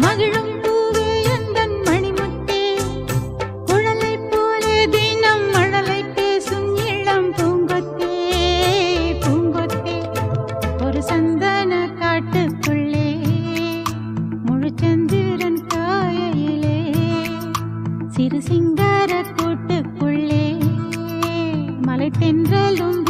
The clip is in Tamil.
மகிழும் பூவே எந்தன் மணிமுத்தே, குழலைப் போலே தினம் மழலை பேசும் இளம் பூங்கொத்தே, பூங்கொத்தே. ஒரு சந்தன காட்டுக்குள்ளே முழுச்சந்திரன் காயையிலே, சிறு சிங்கார கூட்டுக்குள்ளே மலை தென்றலும்